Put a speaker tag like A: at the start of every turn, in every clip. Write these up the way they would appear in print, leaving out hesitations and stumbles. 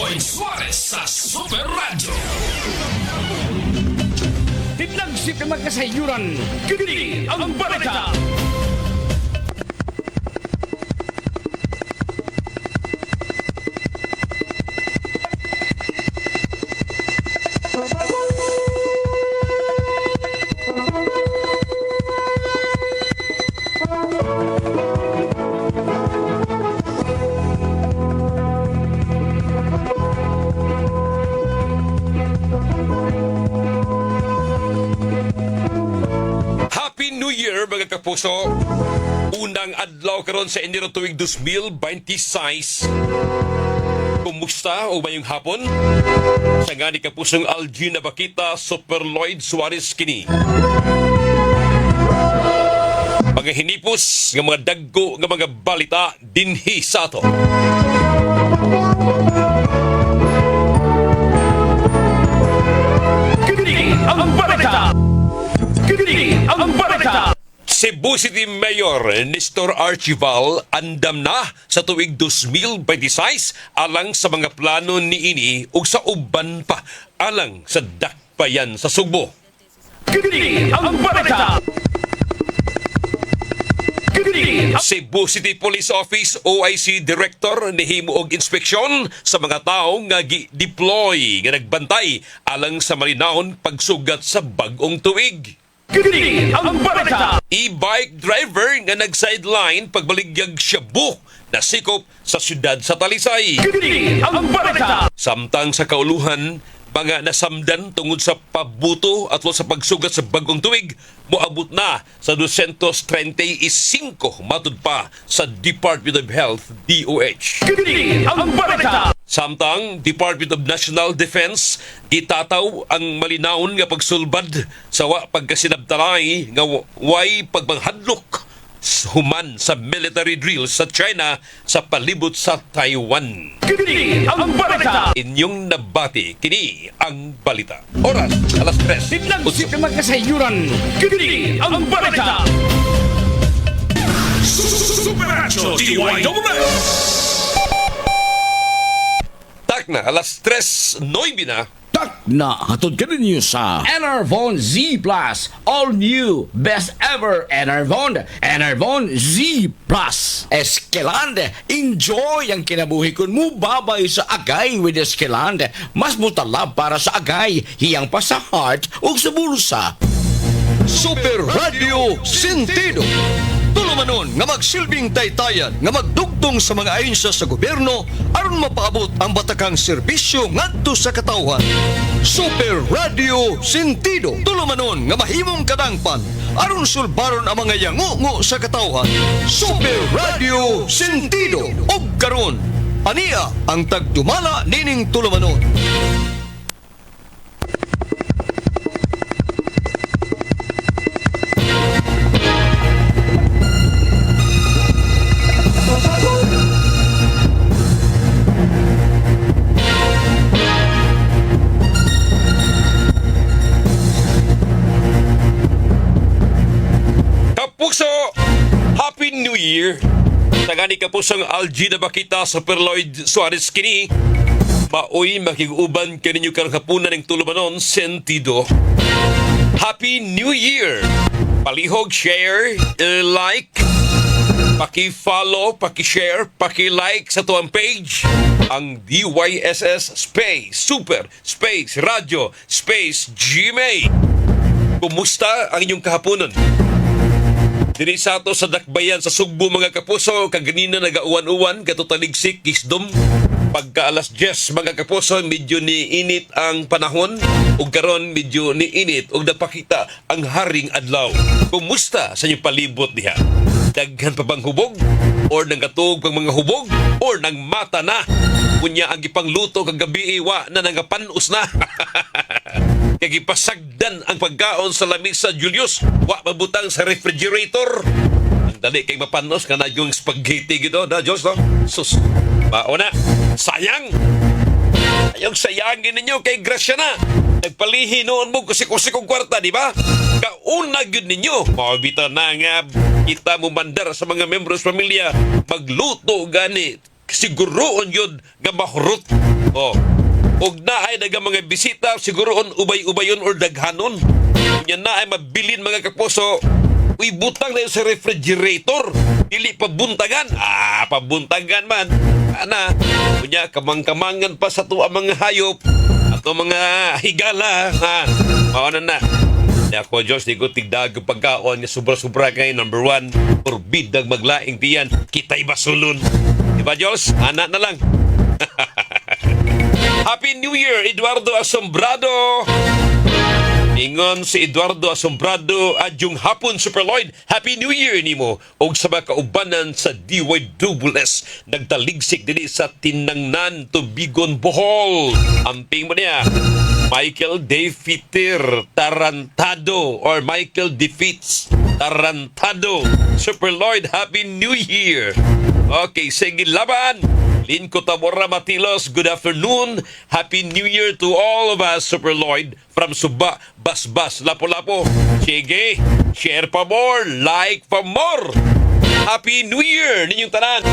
A: Lloyd Suarez sa Super Radio.
B: Titlagsip na magkasayuran, kini ang balita.
C: Happy New Year mga kapuso. Unang adlaw karon sa Enero tuig 2026. Kumusta o mayong hapon? Sa nga ni kapusong Algina Bakita, Super Lloyd Suarez kini. Mga hinipos ng mga daggo ng mga balita dinhi sa ato.
B: Kini ang balita. Kini ang balita.
C: Cebu City Mayor Nestor Archival andam na sa tuig 2026 alang sa mga plano niini ug sa uban pa alang sa dakbayan sa Sugbo.
B: Kini ang balita. Kini
C: Cebu City Police Office OIC Director nihimo og inspeksyon sa mga tawo nga gi-deploy nga nagbantay alang sa malinawon pagsugat sa bag-ong tuig.
B: Kini ang balita.
C: E-bike driver nga nag-sideline pagbaligyag Shabu na sikop sa syudad sa Talisay.
B: Kini ang balita.
C: Samtang sa kauluhan, mga nasamdan tungod sa pabuto at sa pagsugat sa bagong tuig, moabot na sa 235 matud pa sa Department of Health, DOH.
B: Kini ang balita.
C: Samtang Department of National Defense gitataw ang malinawon nga pagsulbad sa pagkasinabtalay nga way pagpanghadlok human sa military drill sa China sa palibot sa Taiwan.
B: Kini ang balita.
C: Inyong nabati, kini ang balita. Oras, alas 3.
B: Titlagsip na magkasayuran, kini ang balita.
A: Super Radio DYWS.
C: Tak na, alas 3:09 na.
B: Tak na hatod ka ninyo sa Enervon Z Plus. All new, best ever Enervon. Enervon Z Plus. Eskelande, enjoy ang kinabuhi kun mo babay sa agay with Eskelande. Mas mutalab para sa agay, hiyang pa sa heart o sa bulsa.
D: Super Radio Sentido. Tulumanon nga magsilbing taytayan nga magdugtong sa mga ahensya sa gobyerno aron mapaabot ang batakang serbisyo ngadto sa katawhan. Super Radio Sentido. Tulumanon nga mahimong kadangpan aron sulbaron ang mga yangungo sa katawhan. Super Radio Sentido. Og karon ania ang tagdumala nining tulumanon.
C: Kapuso, Happy New Year! Sa nga ni kapusong Algina Bakita, Super Lloyd Suarez kini. Maoy makiguban kaninyo karong hapunan ng tulumanon sentido. Happy New Year! Palihog, share, like, paki-follow, paki-share, paki-like sa tuwang page. Ang DYSS Space Super Space Radio Space GMA. Kumusta ang inyong kahaponan? Diri sa ato sa dakbayan sa Sugbo mga kapuso, kaganina nagauwan-uwan, katutaligsik, kisdom. Pagka alas 10 mga kapuso, medyo ni init ang panahon. Ug karon medyo ni init ug napakita ang haring adlaw. Kumusta sa inyong palibot diha? Daghan pa bang hubog? Or nang katug pang mga hubog? Or nang mata na? Kunya ang gipangluto kagabi iwa na nangapanos na. Kagipasagdan ang pagkaon sa lamisa Julius. Wa mabutang sa refrigerator. Ang dali kay mapanos ka na yung spaghetti gito na Diyos no? Sus, mauna. Sayang. Ayong sayangin ninyo kay grasya na. Nagpalihi noon mo kusi-kusi kong kwarta, di ba? Kauna yun ninyo. Mabita na nga kita mo mandar sa mga membros pamilya. Magluto gani. Siguroon yun nga mahurot Oh. Ug na ay daga mga bisita siguro on ubay-ubayon or daghanon. Unya na ay mabilin mga kapuso. Uy, butang na yun sa refrigerator. Dili pabuntagan. Pabuntagan man. Ana, unya kamang-kamangan pa sa tuwa mga hayop. Ato mga higala. Mauna na. Ako, Diyos, di ko tigdag pagkaon nga sobra-sobra kay number 1. Orbidag maglaing tiyan. Kita'y basulon. Diba, Diyos? Anak na lang. Happy New Year, Eduardo Asombrado. Ingon si Eduardo Asombrado adyong hapon Super Lloyd. Happy New Year nimo og sa mga kaubanan sa DYSS nagtaligsik dili sa Tinangnan, Tubigon, Bohol. Amping mo niya Michael Defeater Tarantado or Michael Defeats Tarantado. Super Lloyd, Happy New Year. Okay, sige laban. Linko Tamora Matilos, good afternoon. Happy New Year to all of us, Super Lloyd. From Suba, Basbas, Lapu-Lapu. Sige, share pa more, like pa more. Happy New Year ninyong tanan.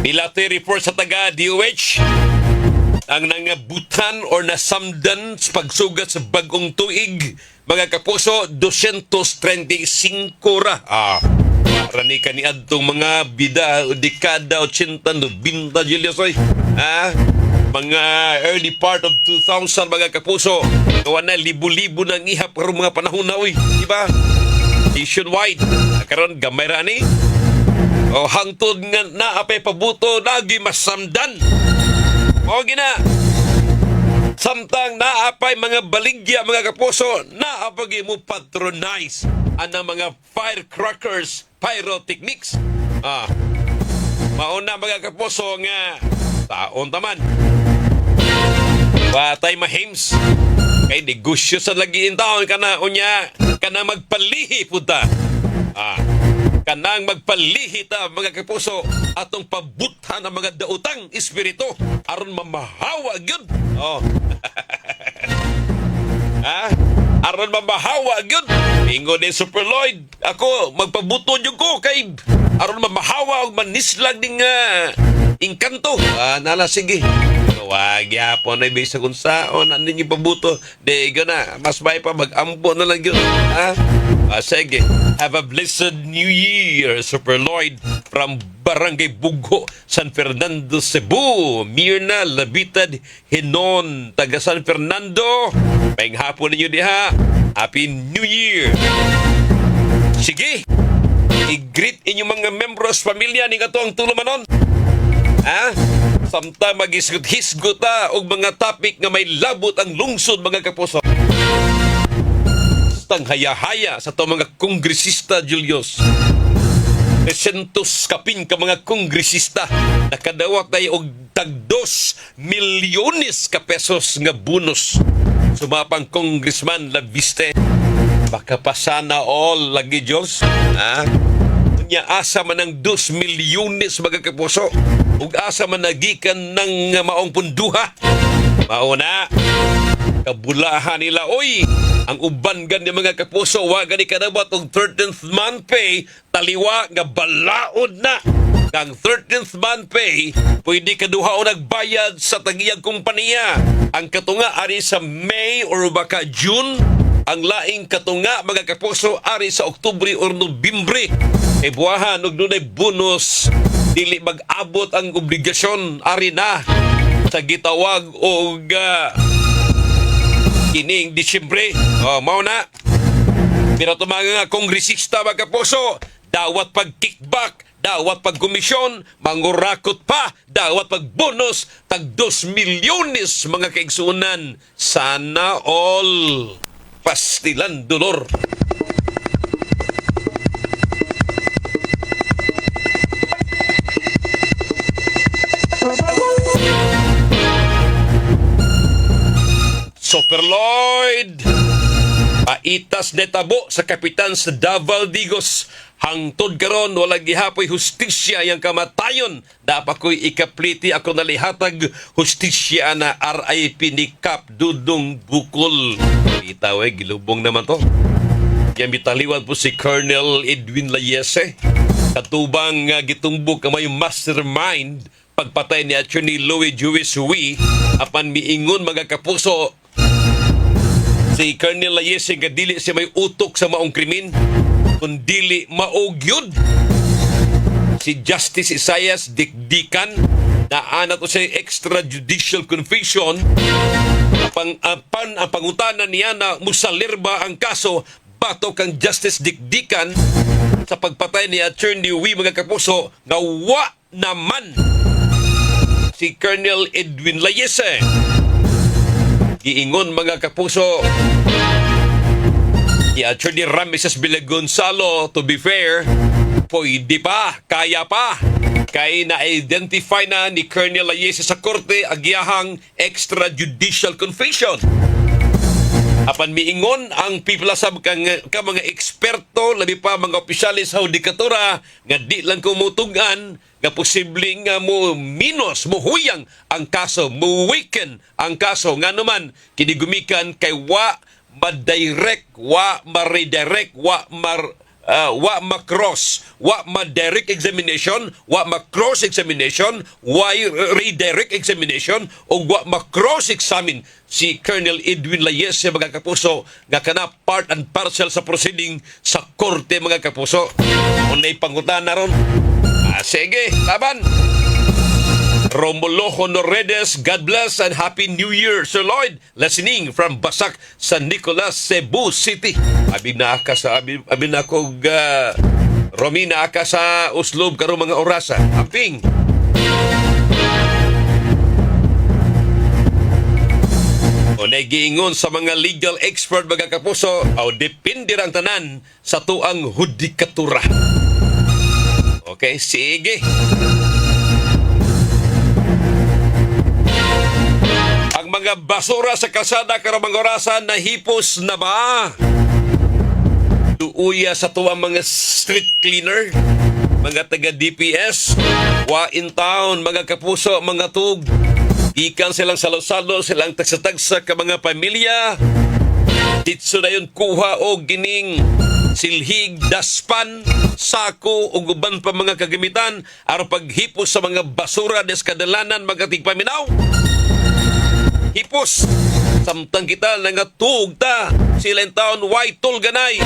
C: Pilate report sa taga DOH. Ang nangabutan or nasamdan sa pagsugat sa bagong tuig. Mga kapuso, 235 ra. Rani ka ni adtong mga bida o dekada 80, 90, Julius, oy. Mga early part of 2000, mga kapuso. Gawa na libo-libo ng ihap karong mga panahon na, oy. Diba? Nationwide. Karon gamay rani. O hangtod nga naapay pabuto, nagi masamdan. O gina. Samtang naapay mga baligya, mga kapuso, naapag mo patronize ang mga firecrackers, pyrotechnics. Mauna mga kapuso nga taon taman. Batay mahims. Kay negosyo sa lagiin taon ka na, unya, ka na magpalihi punta. Kanang magpalihi ta mga kapuso atong pabuthan ang mga dautang espiritu aron mamahawa gyud. Aron mamahawa gyud. Ingon ni Super Lloyd, ako magpabuto jud ko kay aron mamahawa og manislag ding inkanto. Nala sige. Wag yapon ay bisa kun saon ano yung pabuto. De na mas bay pa mag-ampo na lang gyud. Sige. Have a blessed New Year, Super Lloyd, from Barangay Bugho, San Fernando, Cebu. Mirna Labitad Hinon, taga San Fernando. Paing hapon ninyo diha. Happy New Year. Sige. I-greet inyong mga membros pamilya ni kato ang tulumanon. Samtang mag-hisgot-hisgot og mga topic nga may labot ang lungsod, mga kapuso. Tang haya-haya sa to mga kongresista, Julius. 300 kapin ka mga kongresista nakadawat tayo og tag 2 milyones ka pesos nga bonus. Sumapang congressman Labiste. Baka pa sana all lagi, Diyos. Nya asa man ng 2 milyones, mga kapuso. Ug asa man nagikan ng maong punduha. Mauna kabulahan nila, oy, ang uban gani mga kapuso, wa gani kadabat og 13th month pay, taliwa nga balaod na. Kang 13th month pay, pwede kaduha o nagbayad sa tagiyang kumpanya. Ang katunga ari sa May or baka June, ang laing katunga mga kapuso ari sa Oktubre or Nobyembre. E buwahan og dunay bonus, dili mag-abot ang obligasyon ari na sa gitawag og kining Disyembre. Mao na. Pero ito mga kongresista, mga kapuso, dawat pag-kickback, dawat pag-komisyon, mangurakot pa, dawat pag-bonus, tag 2 milyones, mga kaigsunan. Sana all pastilan dolor. Super Lloyd, paitas netabo sa kapitan sa Davao Digos. Hangtod karon wala gihapoy hustisya yang kamatayon. Dapat ko'y ikapliti ako nalihatag hustisya na RIP ni Kap Dudong Bukol. Itaway, gilubong naman to. Yan mitaliwan po si Colonel Edwin Layese. Katubang gitumbok ka may mastermind pagpatay ni Attorney Louis Jewis Hui. Apan miingon mga kapuso, si Colonel Layese nga dili siya may utok sa maong krimen, kundili maogyod. Si Justice Isaias Dikdikan na ana to sa extrajudicial confession ang pangutanan niya na musalirba ang kaso bato kang Justice Dikdikan sa pagpatay ni Attorney Hui mga kapuso nga wa naman si Colonel Edwin Layese. Giingon mga kapuso ni Attorney Rameses Villa Gonzalo, to be fair, pwede pa, kaya pa. Kay na-identify na ni Colonel Layese sa korte agiyahang extrajudicial confession. Apan miingon ang piplasab ka mga eksperto, labi pa mga opisyalis sa hudikatura, nga di lang kumutugan, nga posibleng mo minus, mohuyang ang kaso, mo-weaken ang kaso. Nga naman, kinigumikan kay wa ma-direct, wa ma-redirect, wa ma-cross, wa ma-direct examination, wa ma-cross examination, wa redirect examination, o wa ma-cross examine si Colonel Edwin Layese mga kapuso nga kana part and parcel sa proceeding sa korte mga kapuso. Unay pangutan na ron. Sige, laban. Romulo Honoredes, God bless and Happy New Year, Sir Lloyd. Listening from Basak, San Nicolas, Cebu City. Abin na ako, Romina ka sa Uslob, karong mga orasa. Amping. O nagiingon sa mga legal expert mga kapuso, o depende ang tanan sa tuang hudikatura. Okay, sige. Ang mga basura sa kalsada karong mga orasan nahipos na ba? Tuuya sa tuwang mga street cleaner, mga taga DPS, wa in town, mga kapuso, mga tug. Ikan silang salo-salo, silang tagsa-tagsa ka mga pamilya. Ditso na yun kuha o gining silhig, daspan, sako o guban pa mga kagamitan aron paghipos sa mga basura des kadalanan mga tigpaminaw. Hipos samtang kita nangatug ta sila in taon white tol ganay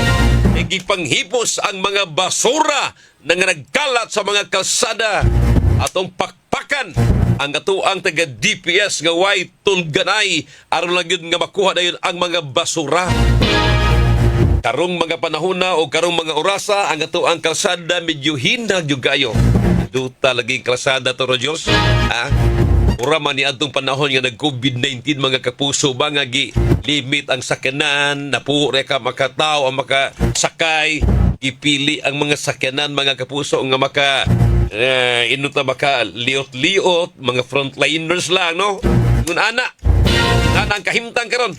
C: igipanghipos ang mga basura na nagkalat sa mga kalsada atong pakpakan ang atuang taga DPS nga white tol ganay aron lang yun nga makuha na yun ang mga basura. Karong mga panahon na o karong mga orasa ang atuang kalsada medyo hinag yung gayo. Duta laging kalsada to Rogers. Ura man ni adtong panahon nga nag-COVID-19 mga kapuso ba nga limit ang sakyanan, napure ka makataw ang makasakay, ipili ang mga sakyanan mga kapuso nga inuta maka liot-liot, mga frontliners lang no. Ngun ana ang kahimtang karon.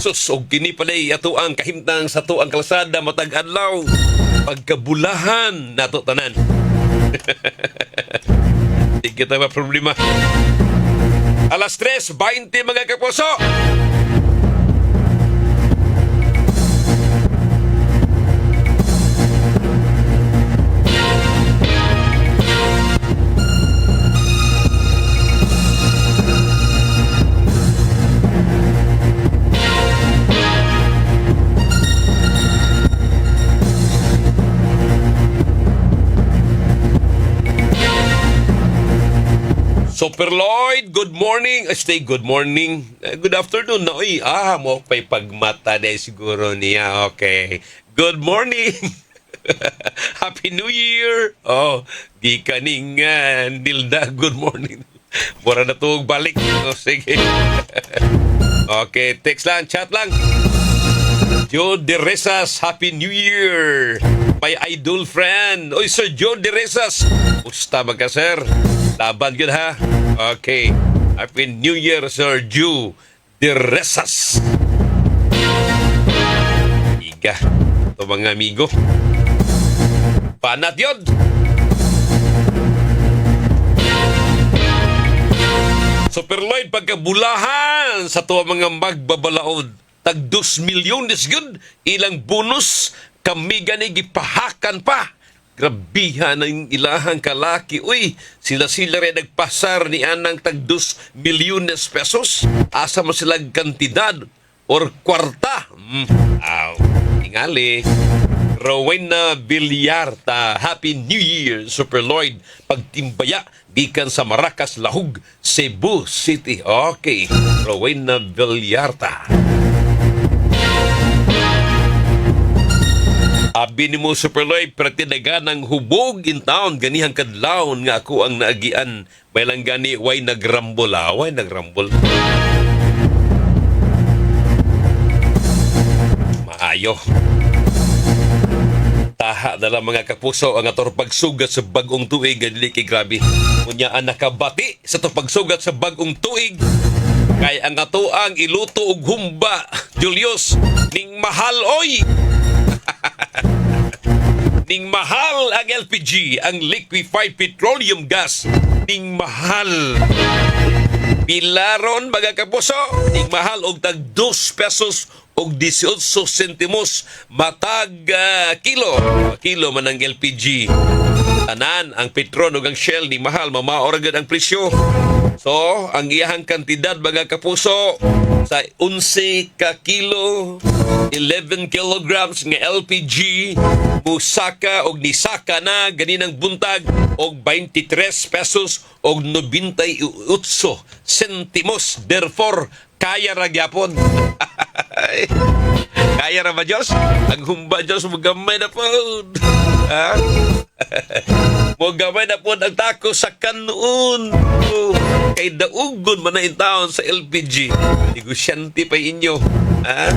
C: Sus, og kini palay ato ang kahimtang sa to ang kalsada matag adlaw pagkabulahan nato tanan. Di kita ba problema. Alas 3:20 mga kapuso. Super Lloyd, good morning. Stay good morning. Good afternoon na. Uy, mo pa'y pagmata na siguro niya. Okay. Good morning. Happy New Year. Oh, di kaningan. Nilda, good morning. Mura na tuwag balik. Oh, sige. Okay, text lang, chat lang. Joe De Resas, Happy New Year. My idol friend. Oy, Sir Joe De Resas. Musta ba ka, sir? Laban yun, ha? Okay. Happy New Year, Sir Joe De Resas. Iga. Ito mga amigo. Panat yun. Super Lloyd, pagkabulahan sa tuwa mga magbabalaod, tag 2 milyones yun, ilang bonus, kami gani gipahakan pa. Grabihan ng ilahang kalaki. Uy, sila rin nagpasar ni anang tag 2 milyones pesos. Asa mo silang kantidad or kwarta. Tingali. Rowena Villarta, Happy New Year, Super Lloyd. Pagtimbaya, gikan sa Maracas, Lahug, Cebu City. Okay, Rowena Villarta. Abi ni mo, Super Lloyd, pratinagan ng hubog in town, ganihang kadlawon nga ako ang naagian. May lang gani, way nagrambol. Way nagrambol. Maayo. Taha na lang mga kapuso ang ator pagsugat sa bagong tuig. Ganili kay grabe. Kunya ang nakabati sa to pagsugat sa bagong tuig. Kaya ang ato ang iluto og humba, Julius, ning mahal oy. Ning mahal ang LPG, ang liquefied petroleum gas. Ning mahal. Pilaron mga kapuso, ning mahal og tag 2 pesos og 18 sentimos matag kilo. Kilo man ang LPG. Tanan ang Petron ug ang Shell ning mahal, mamaor gid ang presyo. So, ang iyahang kantidad mga kapuso sa 11 ka kilo, 11 kilograms nga LPG, musaka og nisaka na ganinang buntag og 23 pesos og 98 sentimos. Therefore, kaya ra gyapon. Kaya ra ba Diyos? Ang humba Diyos mo gamay na po. Ha? Mo gamay na po ang tako sa kanuun. Kay daugon man na in town sa LPG. Negosyante pa inyo. Ha?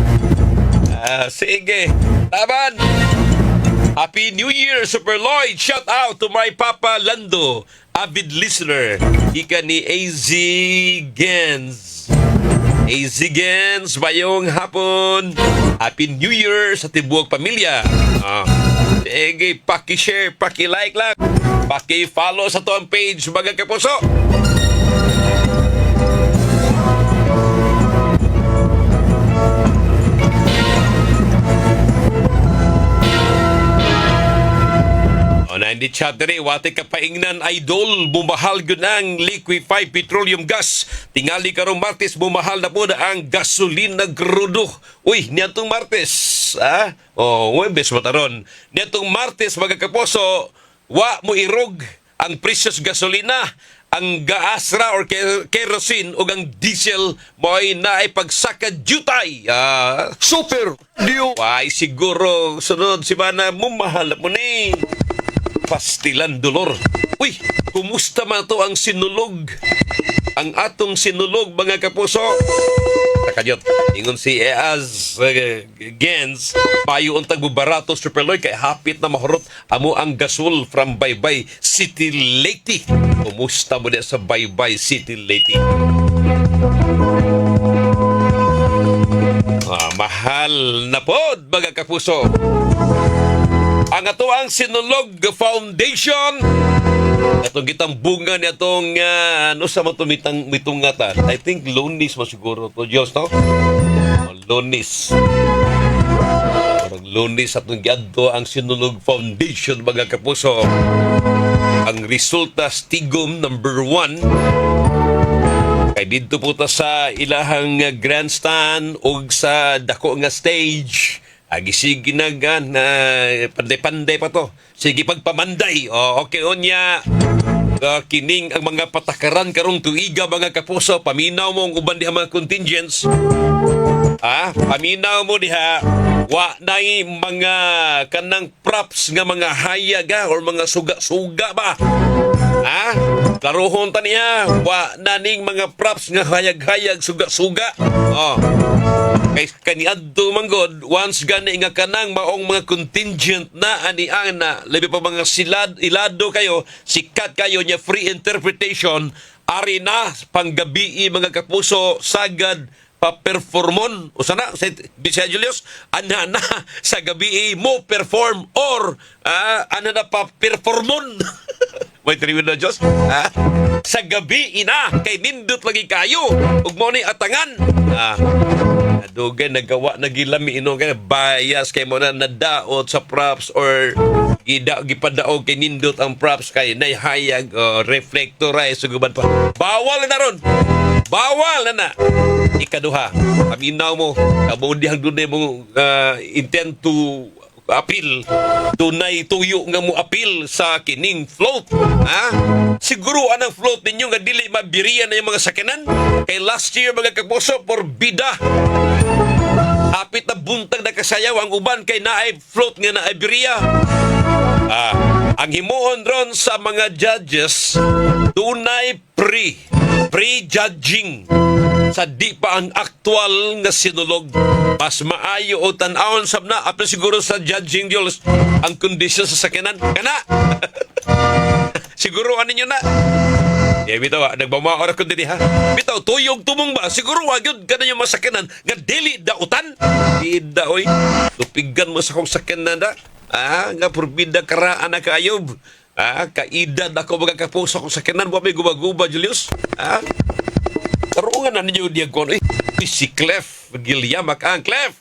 C: Sige. Taban! Happy New Year, Super Lloyd! Shout out to my Papa Lando, avid listener. Ika ni AZ Gens. AZ Gens, bayong hapon. Happy New Year sa tibuok pamilya. Sige, paki-share, paki-like lang. Paki-follow sa to ang page, mga kapuso. Na hindi chat diri, wate ka paingnan idol, bumahal yun ang liquefied petroleum gas. Tingali karong Martes, bumahal na po na ang gasolina grudo. Uy, niyatong Martes, ha? Webes mataron. Niyatong Martes, mga kaposo, wa mo irog ang presyos gasolina, ang gaasra or kerosene o ang diesel mo ay naipagsaka jutay.
D: Super Dio.
C: Why, siguro, sunod si Mana, mumahal mo ni pastilan dolor. Uy, kumusta man to ang sinulog? Ang atong sinulog, mga kapuso. Takayot, ingon si Eaz Gens, payo untag bubarato, Super Lloyd, kay hapit na mahurot amo ang gasol from Baybay City, Leyte. Kumusta mo na sa Baybay City, Leyte? Mahal na pod, mga kapuso. Ang ato ang Sinulog Foundation, atong gitang bunga ni atong ano sa mitungatan. I think Lunis mo siguro to Diyos, no? Lunis. Parang Lunis atong giadto ang Sinulog Foundation, mga kapuso. Ang resulta stigom number 1 kay dito po ta sa ilahang grandstand o sa dako nga stage. Sige na panday-panday pa to. Sige pagpamanday. Okay onya. Kining ang mga patakaran karong tuiga, mga kapuso. Paminaw mo ang uban diha mga contingents. Paminaw mo diha. Wa na'y mga kanang props nga mga hayaga or mga suga-suga ba? Klarohon ta niya. Wa naning mga props nga hayag-hayag suga-suga. Kay kaniadto manggod, once gani nga kanang maong mga contingent na aniang na labi pa mga ilado kayo, sikat kayo niya free interpretation, ari na panggabi mga kapuso sagad pa-performon. O sana, Bisaya Julius, ana na sa gabi mo perform or ana na pa-performon. May triwin na Diyos. sa gabi ina kay nindot lagi kayo ug mo ni atangan. Dugay nagawa nagilami ino kay bias kay mo na nadaot sa props or gipadaog kay nindot ang props kay nayhayag reflectorize suguban pa. Bawal na ron. Bawal na. Ikaduha, paminaw mo kabudihang dunay mo intend to appeal. Dunay tuyo nga mo appeal sa kining float. Siguro anang float ninyo nga dili mabirian na yung mga sakinan. Kay last year mga kapuso porbida. Hapit na buntag na kasayaw ang uban kay naay float nga naay biriya. Ang himuon ron sa mga judges dunay pre-judging sa di pa ang aktual nga sinulog. Mas maayo o tan-awon sab na apil siguro sa judging Diyos ang kondisyon sa sakinan. Kana? Siguro anin nyo na. Bitaw, nagbamaora ko din ha. Bitaw, tuyog tumong ba? Siguro wag yun ka na yung masakinan nga dili dautan. Ida, oy. Tupigan mo sa kong sakinan na. Nga purbida karaan na kayob. Kaidad ako mga kapuso kong sakinan. Wabay guba-guba, Julius. Tarungan na ninyo diyan ko. Si Clef. Gilyamak ang Clef.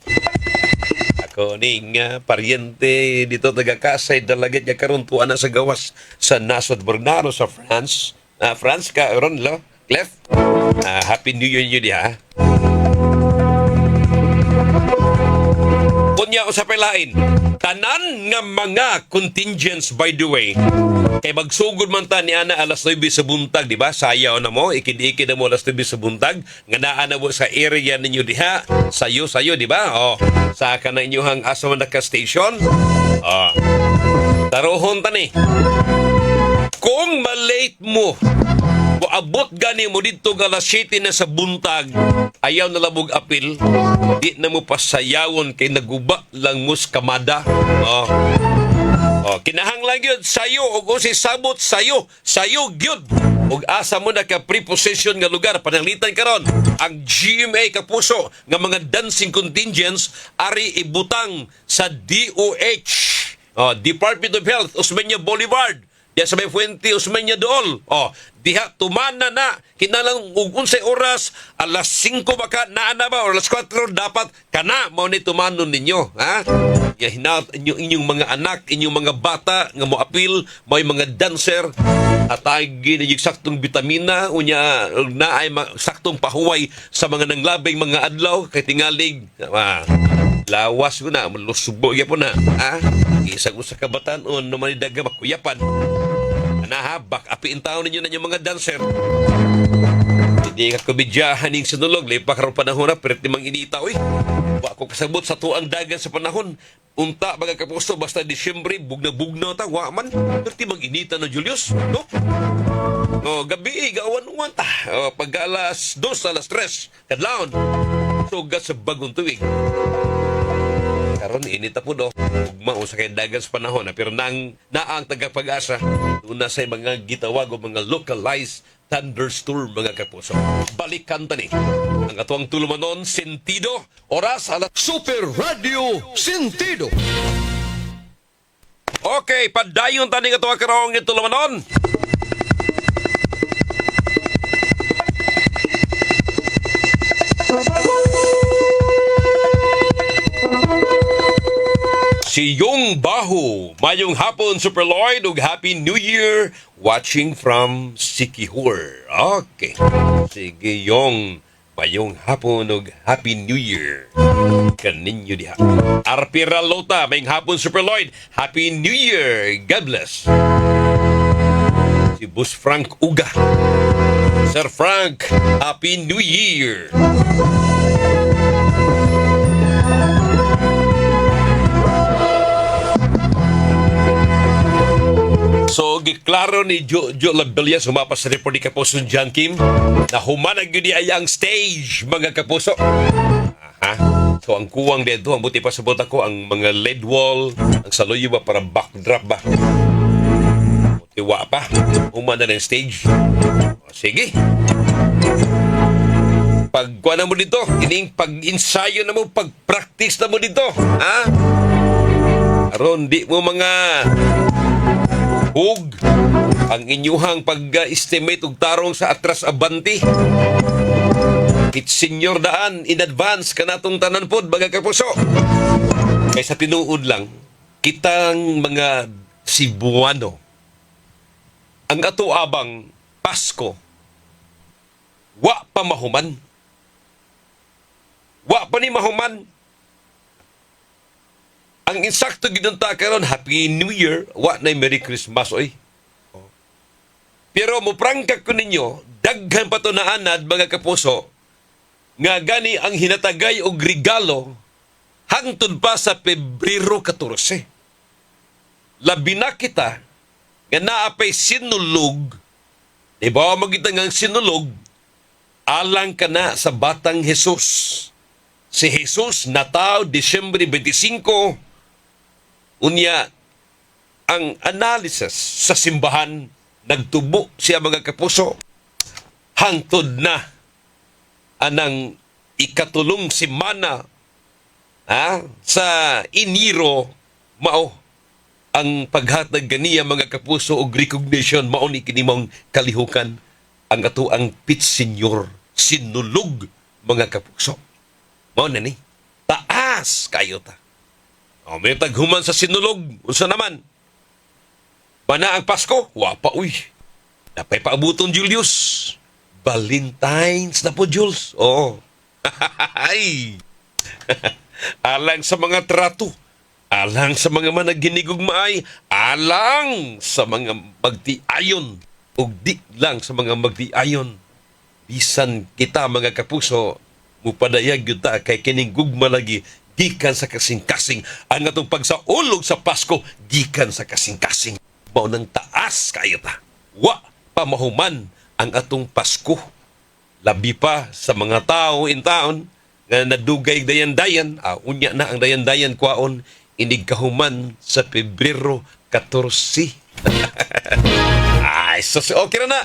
C: Ako ning paryente dito taga-Kasay dalagat niya karuntuan na sa gawas sa Nasod Bernardo sa France. France ka, Ron, lo? Clef? Happy New Year nyo diha. Kunya ko sa pelain. Tanan nga mga contingents, by the way, kay magsugod man ta ni ana alas 9 sa buntag, di ba? Sayaw na mo, ikid-ikid na mo alas 9 sa buntag, nga naa na mo sa area ninyo diha, sayo, di ba? Sa ka na inyong Asamanaka Station. Taruhon ta ni. Kung malate mo, abot gani mo dito nga alas 7 na sa buntag, ayaw na labog apil, di na mo pasayawon kay naguba lang mus kamada. Kinahanglan yun sayo o kung si sabot sayo gyud og asa mo na ka preposition nga lugar pananglitan karon ang GMA kapuso nga mga dancing contingents ari ibutang sa DOH, Department of Health, Osmeña Boulevard. Diya sa may Fuente Osmeña dool. Diha tumana na kinalang ug unsay oras alas 5 baka naa na ba or alas 4 dapat kana mao ni tumanon ninyo, ha? Ya hinat inyong mga anak, inyong mga bata nga mo apil, may mga dancer atagi na saktong bitamina unya naay saktong pahuway sa mga nanglabing mga adlaw kay tingalig. Lawas ko na, malusubo ya po na. Isang usa ka batanon na manidaga makuyapan. Nahabak, apiin tao ninyo na yung mga dancer. Hindi ka kumidyahan yung sinulog. Lipa karoon panahon na, pero timang inita, oy. Ako kasabot sa tuang dagan sa panahon. Unta, mga kapusto, basta Disyembre, bugna-bugna ta, waman. Pero timang inita na, Julius, no? Gabi, gawan-uwan ta. Pag alas 2, alas 3, kadlaon. Sugat sa bagong tuwing. Karon init po do. Ugma sa kay dagan sa panahon pero naang tagapag-asa una sa mga gitawag o mga localized thunderstorm mga kapuso. Balikan tani ang atuang tulumanon sentido oras alas
D: Super Radio Sentido.
C: Okay, padayon tani nga atuang karong tulumanon. Si Yung Baho, mayong hapon Super Lloyd ug Happy New Year watching from Sikihor. Okay. Sige Yung, mayong hapon ug Happy New Year. Kaninyo diha. Arpira Lota, mayong hapon Super Lloyd, Happy New Year. God bless. Si Boss Frank Uga. Sir Frank, Happy New Year. So, giklaro ni Jo Labella sumapas sa report ni Kapuso John Kim na humanag yun di ayang stage, mga kapuso. So, ang kuwang dito, ang buti pa sabot ako, ang mga lead wall, ang saloyo ba para backdrop ba? Tiwa pa, humana ng stage. Sige. Pagkuha na mo dito, kining pag-ensayo na mo, pag-practice na mo dito. Aron, di mo mga hug, ang inyuhang pag-estimate og tarong sa atras abanti. Kit senior daan in advance kanatong tanan pod mga kapuso. Kay sa tinuod lang, kitang mga Cebuano, ang ato abang Pasko, wa pa mahuman. Wa pa ni mahuman. Ang insakto ginunta karon, Happy New Year, wa na Merry Christmas, oy. Pero muprangka ko ninyo, daghan pa to na anad, mga kapuso, nga gani ang hinatagay og regalo hangtod pa sa Pebrero 14. Labi na kita nga naapay sinulog, diba magitang ang sinulog, alang ka na sa batang Jesus. Si Jesus nataw Disyembre 25, unya ang analysis sa simbahan, nagtubo siya mga kapuso, hangtod na anang ikatulong simana sa Enero, mao ang paghatag ganiya mga kapuso og recognition, mao ni kinimong kalihukan ang ato ang pit senior sinulog mga kapuso. Mao na ni taas kayo ta. May taghuman sa sinulog, unsa naman? Bana ang Pasko, wa pa uy. Napay paabuton Julius. Valentine's na po, Jules. Oh. Ay. Alang sa mga trato, alang sa mga managinigugmaay, alang sa mga magtiayon, ug di lang sa mga magtiayon. Bisan kita mga kapuso, mupadayag yun ta kay kining gugma lagi, gikan sa kasing-kasing. Ang atong pagsaulog sa Pasko, gikan sa kasing-kasing. Mao nang taas kayo ta. Wa pamahuman ang atong Pasko. Labi pa sa mga tao in taon nga nadugay dayan-dayan, unya na ang dayan-dayan kwaon, inig kahuman sa Pebrero 14. Ay, so okay na.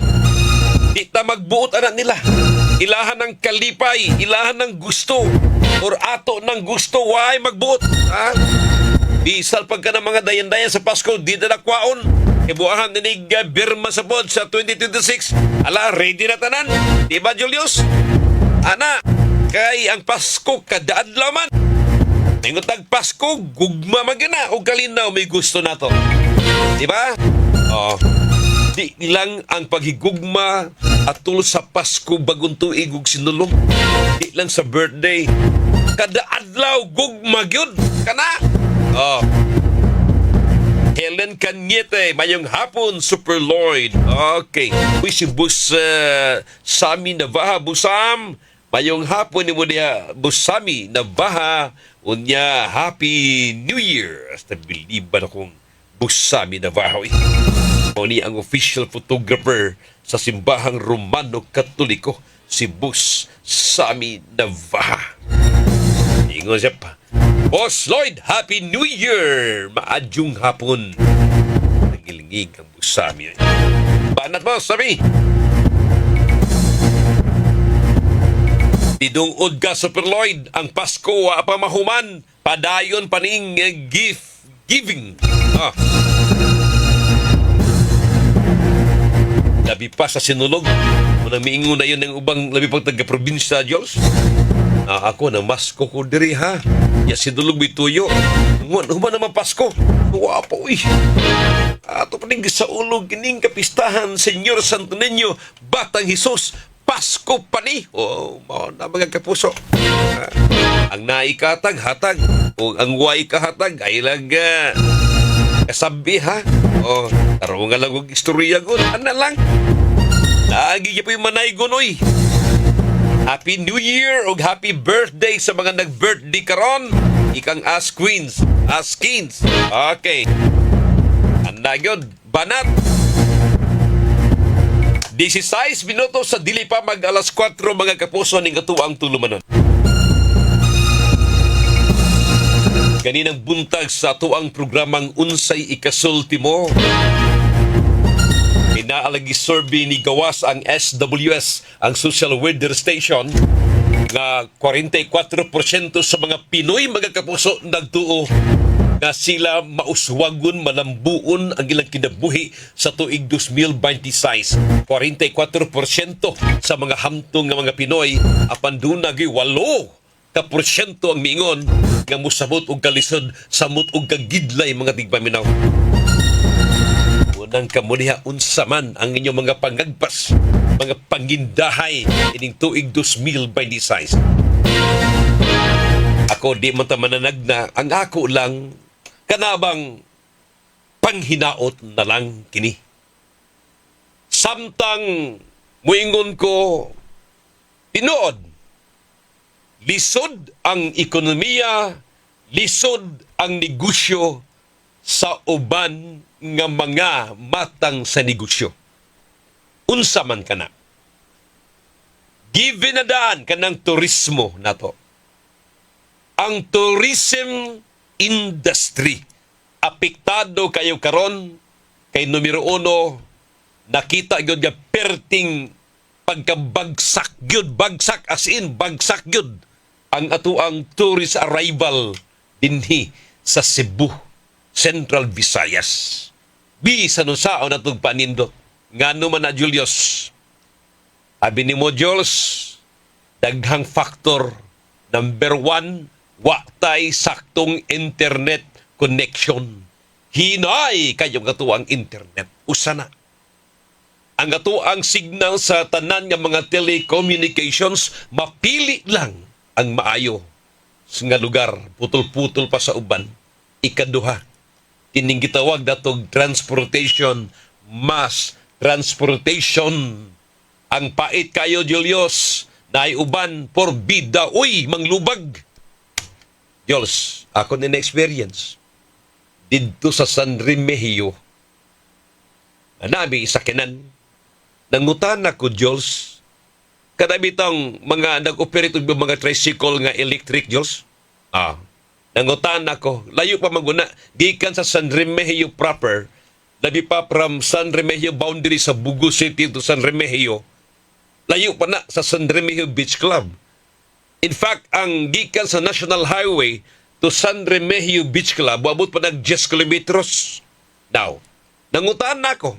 C: Di ta magbuot anak nila. Ilahan ng kalipay, ilahan ng gusto, or ato ng gusto, why magbuot? Ha? Bisal pagka ng mga dayan-dayan sa Pasko, di na nakwaon. Ibuahan ninig Birma sa pod sa 2026. Ala, ready na tanan. Di ba, Julius? Ana, kay ang Pasko kadaadlaw man. Ningotag Pasko, gugma magana o kalinaw may gusto na to. Di ba? Oh. Di lang ang paghigugma atul sa Pasko bagong tuig ug sinulong. Di lang sa birthday. Kada adlaw gugma gyud kana. Oh. Helen Cañete, mayong hapon, Super Lloyd. Okay. Uy, si Bus Sami Navaha, Busam. Mayong hapon ni mo niya, Busami Navaha. Unya, Happy New Year. Hasta biliban akong Busami Navaha. Ni ang official photographer sa simbahang Romano Katoliko, si Bus Sami Navaha. Ingon siya pa. Boss Lloyd, Happy New Year! Maadyong hapon. Nagilingig ang Busami. Banat mo, Sami! Tidungod ka, Super Lloyd, ang Pasko wa pa mahuman, padayon paning gift giving. Labi pa sa sinulog. Unang miingon na yun ng ubang labi pang taga-probinsya, Diyos. Ako na Masko ko diri ha. Ya sinulog may tuyo. Human naman Pasko. Wa pa uy. Ato paning sa ulog kining kapistahan, Senyor Santo Niño, Batang Hesus, Pasko pa ni. Oh, mao na mga kapuso. Ang naikatag hatag o ang way kahatag ay lang kasabi ha. Oh, taro nga lang og istorya gud. Ana lang. Lagi gyud yung manay gunoy. Happy New Year o Happy Birthday sa mga nag-birthday karon. Ikang As Queens, As Kings. Okay. Anda yun, banat. 16 minutos sa dili pa mag alas 4 mga kapuso ning katuang tulumanon. Kaninang buntag sa tuang programang Unsay Ikasultimo. Inaalagi survey ni gawas ang SWS, ang Social Weather Station, nga 44% sa mga Pinoy mga kapuso nagtuo nga sila mauswagon, malambuon ang ilang kinabuhi sa tuig 2026. 44% sa mga hamtong nga mga Pinoy apan dunay 8% ang mingon nga musabot og kalisod samot og kagidlay mga tigpaminaw. Unang kamuniha unsa man ang inyong mga pangagpas, mga pangindahay ining tuig 2026. Ako di man ta mananag na ang ako lang kanabang panghinaot na lang kini. Samtang muingon ko tinuod, lisod ang ekonomiya, lisod ang negosyo sa uban nga mga matang sa negosyo. Unsa man kana. Given na daan kanang turismo nato. Ang tourism industry apektado kayo karon kay numero 1 nakita gyud nga perting pagkabagsak gyud, bagsak as in bagsak gyud ang atuang tourist arrival dinhi sa Cebu, Central Visayas. Bisan unsaon natong panindot ngano man na Julius. Abi ni mo Jules, daghang factor. Number 1, wa tay saktong internet connection. Hinay kayong atuang internet. Usa na. Ang atuang signal sa tanan nga mga telecommunications mapili lang ang maayo nga lugar, putol-putol pa sa uban. Ikaduha, kining gitawag datog transportation, mass transportation. Ang pait kayo Julius, naay uban porbida, uy, manglubag. Jules, ako din na-experience dito sa San Remigio. Nabi sakinan, nangutan ako Jules, kadabitang mga nag-operate og mga tricycle nga electric Jules. Nangutan ako, layo pa maguna, gikan sa San Remigio proper, labi pa from San Remigio boundary sa Bugo City to San Remigio, layo pa na sa San Remigio Beach Club. In fact, ang gikan sa National Highway to San Remigio Beach Club, wabot pa nag 10 kilometros. Now, nangutaan na ako.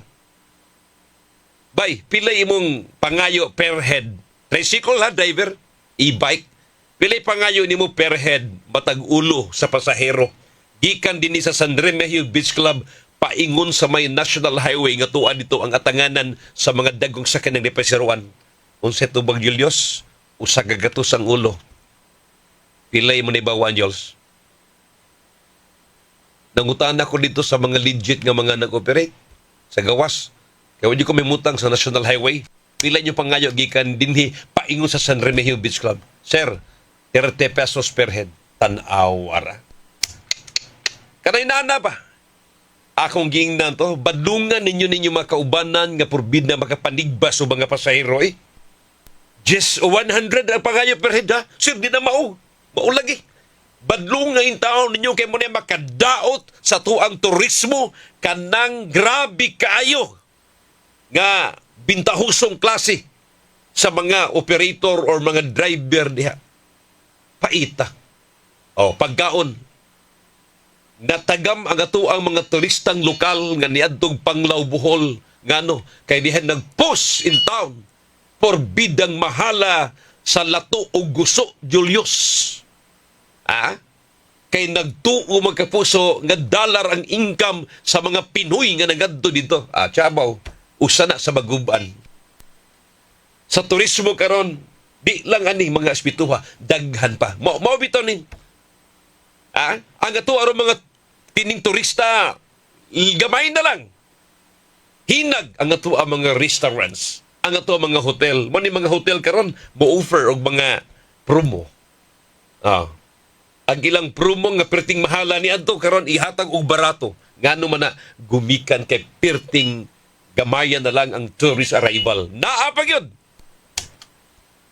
C: Bay, pila imong pangayo per head. Tricycle ha, driver, e-bike. Pila pangayo nimo per head, matag ulo sa pasahero. Gikan din sa San Remigio Beach Club, paingon sa may National Highway nga tuan dito ang atanganan sa mga dagong sakyan ng Depesiruan. Unsa tubag Julius, usa ka gatos ang ulo. Pilay mo ni bawan Jules. Nangutaan ako dito sa mga legit nga mga nag-operate sa gawas. Kaya hindi ko mimutang sa National Highway. Pilay nyo pangayo gikan dinhi paingon sa San Remigio Beach Club. Sir, 30 pesos per head. Tan-awara. Kanay na pa. Akong gingnan to, badungan ninyo mga kaubanan nga purbid na makapanigbas o mga pasahero eh. Just 100 ang pangayo per head ha? Sir, di na mao lagi. Badlong nga yung taon ninyo kay mo na makadaot sa tuang turismo kanang grabe kayo nga bintahusong klase sa mga operator or mga driver diha. Paita. Pagkaon. Natagam ang atuang mga turistang lokal nga niadtong Panglao Bohol ngano kay diha nag-post in town forbidang mahala sa lato o guso Julius. Kay nagtuo magkapuso nga dollar ang income sa mga Pinoy nga nagadto dito. Tiyabaw, usa na sa maguban. Sa turismo karon, di lang ani mga espituha, daghan pa. Mao bitaw ni. Ang ato aron mga tining turista, gamay na lang. Hinag ang ato mga restaurants, ang ato mga hotel. Mo ni mga hotel karon mo offer og mga promo. Ang ilang promo nga perting mahala ni adto karon ihatag og barato. Ngano man na gumikan kay perting gamayan na lang ang tourist arrival. Naa pa gyud.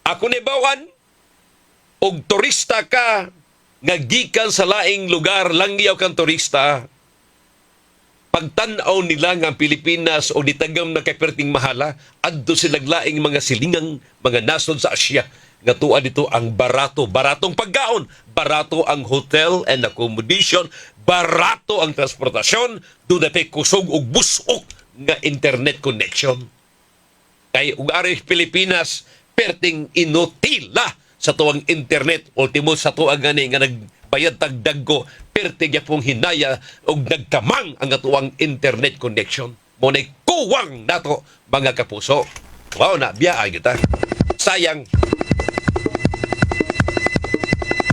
C: Ako ni bawan og turista ka nga gikan sa laing lugar, langyaw kang turista. Pagtan-aw nila nga ang Pilipinas o ditagam na kay perting mahala, adto sila laing mga silingang mga nasod sa Asya nga tuwa dito ang baratong pagkaon, barato ang hotel and accommodation, barato ang transportasyon, doon na kusog og busok nga internet connection. Kay ug ari Pilipinas perting inutila sa tuwang internet, ultimo sa tuwang gani nga nagbayad tagdagko, perting yapong hinaya og nagkamang ang atuang internet connection. Mo nay kuwang nato mga kapuso. Wow, na biya kita. Sayang.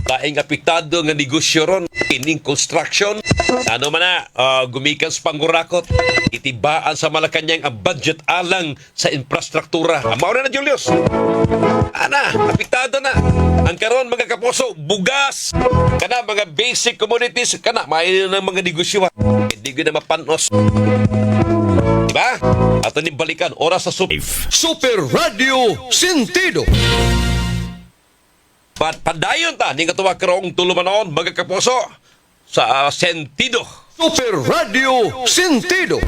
C: Laing apektado nga negosyo ron, kining construction. Ano man na, gumikan sa pangurakot, itibaan sa Malacanang ang budget alang sa infrastruktura. Amaw na Julius. Apektado na. Ang karon mga kapuso, bugas. Kana mga basic commodities, kana may ng mga negosyo. Hindi ko na mapanos. Diba? Ato ni balikan, oras sa
D: Super Radio Sentido.
C: Padayon ta, ni katuwa karong tulumanon, mga kapuso, sa Sentido.
D: Super Radio Sentido.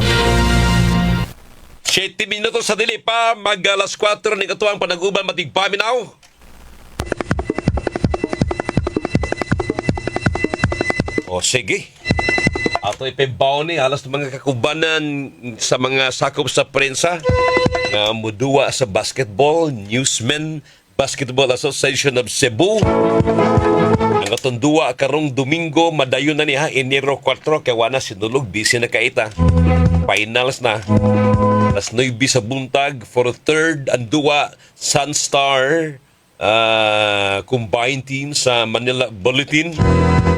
C: 7 minutos sa dili pa, mag alas 4 ni katuwang panag-uban matigpaminaw. O sige. Ato ipibaw ni halos mga kakubanan sa mga sakop sa prensa nga muduwa sa basketball, Newsmen Basketball Association of Cebu. Ang atong duwa karong Domingo, madayon na niya, Enero 4, kaya wala sinulog, busy na kaita. Finals na. Alas 9 sa buntag, for third, ang duwa, Sunstar, combined team sa Manila Bulletin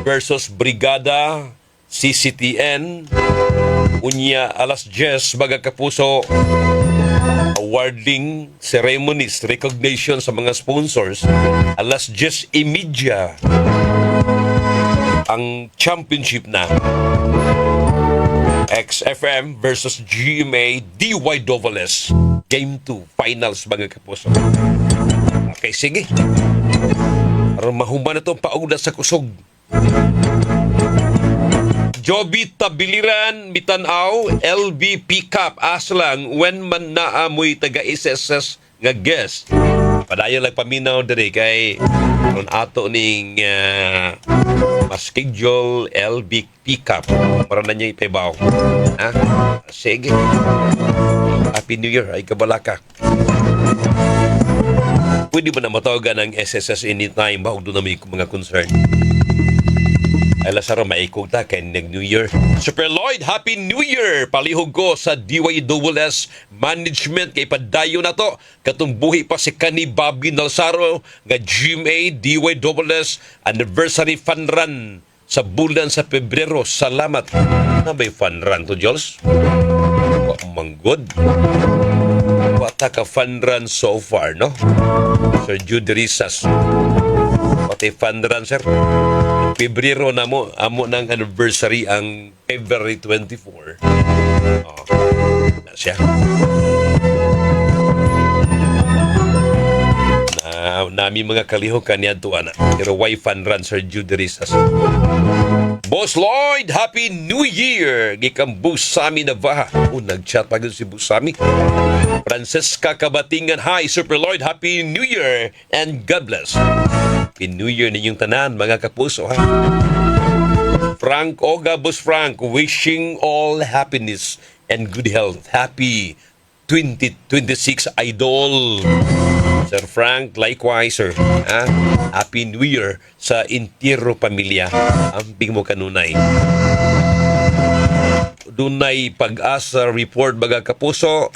C: versus Brigada, CCTN. Unya, alas 10, mga kapuso, awarding ceremonies, recognition sa mga sponsors. Alas 10:30 ang championship na. XFM versus GMA DYSS. Game 2, finals mga kapuso. Okay, sige. Para mahuman na itong pauna sa kusog. Joby Tabiliran, Mitanaw, LBP Cup, aslang, when man naamoy taga-SSS nga guest. Padayon lang paminaw diri kay ron ato ning schedule LBP Cup. Para na niya ipibaw. Ha? Sige. Happy New Year, ay kabalaka. Pwede ba na matawagan ng SSS anytime ba? Huwag doon namin mga concern. Ay lasaro maikog ta kay nag-New Year. Super Lloyd, Happy New Year! Palihog ko sa DYSS Management kay padayo na to. Katumbuhi pa si Kani Bobby Nalsaro nga GMA DYSS Anniversary Fun Run sa bulan sa Pebrero. Salamat. Na may fun run to, Jules? Manggod. Wata ka fun run so far, no? Sir Jude Risas. Pati fun run, sir. Pebrero na mo, amo ng anniversary ang February 24. Oh, na siya. Nami mga kalihok kaniya tuana. Pero why fun run, Sir Jude Risas? Boss Lloyd, Happy New Year! Gikang Busami na baha. Nag-chat pa si Busami. Francesca Kabatingan, hi, Super Lloyd, Happy New Year and God bless. Happy New Year ninyong tanan, mga kapuso, ha? Frank Oga, Boss Frank, wishing all happiness and good health. Happy 2026 Idol. Sir Frank, likewise, sir. Ha? Happy New Year sa Intiro Pamilya. Amping mo kanunay. Dunay pag-asa report, mga kapuso.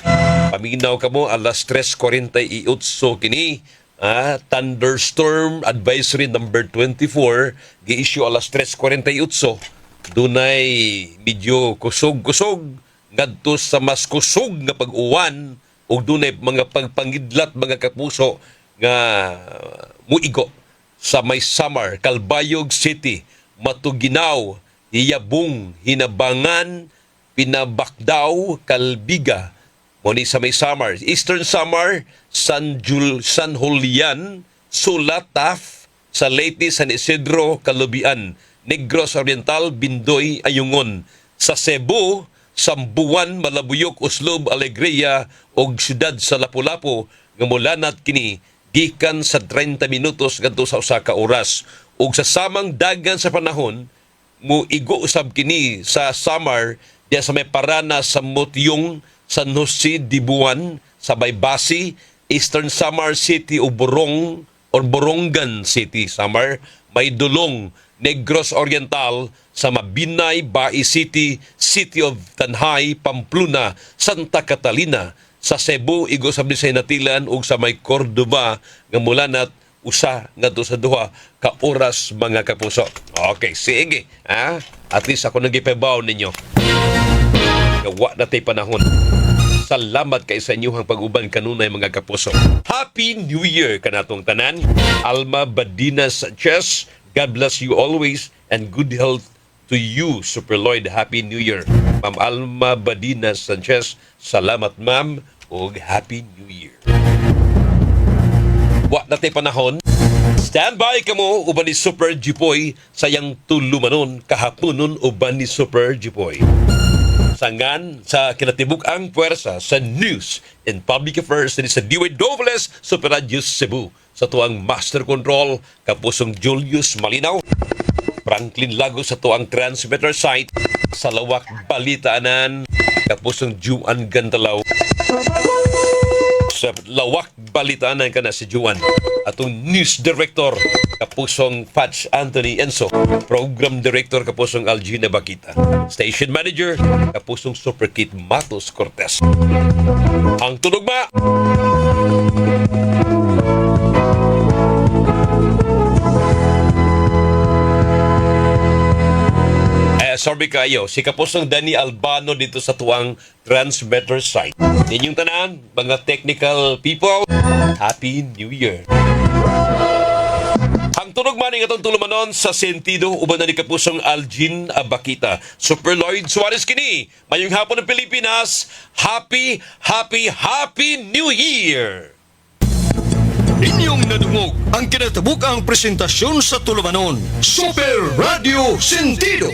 C: Paminaw ka mo, alas 3:48 kini. Thunderstorm Advisory number 24. Gi-issue alas 3:48. Dunay medyo kusog-kusog. Ngadto sa mas kusog nga pag-uwan. O dunay mga pagpangidlat, mga kapuso, nga muigo sa may Samar, Calbayog City, Matuginaw, Iyabong, Hinabangan, Pinabakdaw, Calbiga, muni sa may Samar, Eastern Samar, San Julian, Sulataf, sa Leyte, San Isidro, Calubian, Negros Oriental, Bindoy, Ayungon, sa Cebu, Sambuan, Malabuyok, Uslob, Alegria og siyudad sa Lapu-Lapu nga molanat kini gikan sa 30 minutos ngadto sa usa ka oras ug sa samang dagan sa panahon mo igo usab kini sa Samar diya sa may parana sa Motyong, San Jose de Buan, sa Baybasi, Eastern Samar City o Borongan City, Samar, may Dulong, Negros Oriental, sa Mabinay, Bai City, City of Tanhay, Pamplona, Santa Catalina, sa Cebu, Igo sa Bisay Natilan ug sa may Cordoba nga mula na usa ngadto sa duha ka oras mga kapuso. Okay, sige. At least ako nagipabaw ninyo. Gawa na tay panahon. Salamat kay sa inyong pag-uban kanunay mga kapuso. Happy New Year kanatong tanan. Alma Badina Sanchez, God bless you always and good health to you, Super Lloyd. Happy New Year. Ma'am Alma Badina Sanchez, salamat ma'am ug Happy New Year. Wa na tay panahon. Stand by kamo uban ni Super Jipoy sayang tulumanon kahaponon uban ni Super Jipoy. Sangan sa kinatibuk-ang puwersa sa News and Public Affairs ni sa DWS Super Radio Cebu sa tuang Master Control kapusong Julius Malinaw, Franklin Lagos sa tuang transmitter site sa Lawak Balitaanan kapusong Juan Gantalaw, sa Lawak Balitaanan ka na si Juan, atong News Director kapusong Patch Anthony Enso, Program Director kapusong Algina Bakita, Station Manager kapusong Super Kit Matos Cortez. Ang tulugma sorry kayo, si kapusong Danny Albano dito sa tuwang transmitter site. Inyong tanan, mga technical people, Happy New Year. Ang tunog man ng atong tulumanon sa sentido uban na ni kapusong Algin Abakita. Super Lloyd Suarez kini. Mayong hapon ng Pilipinas. Happy, happy, happy New Year!
D: Inyong nadungog ang kinatabuk ang presentasyon sa tulumanon, Super Radio Sentido.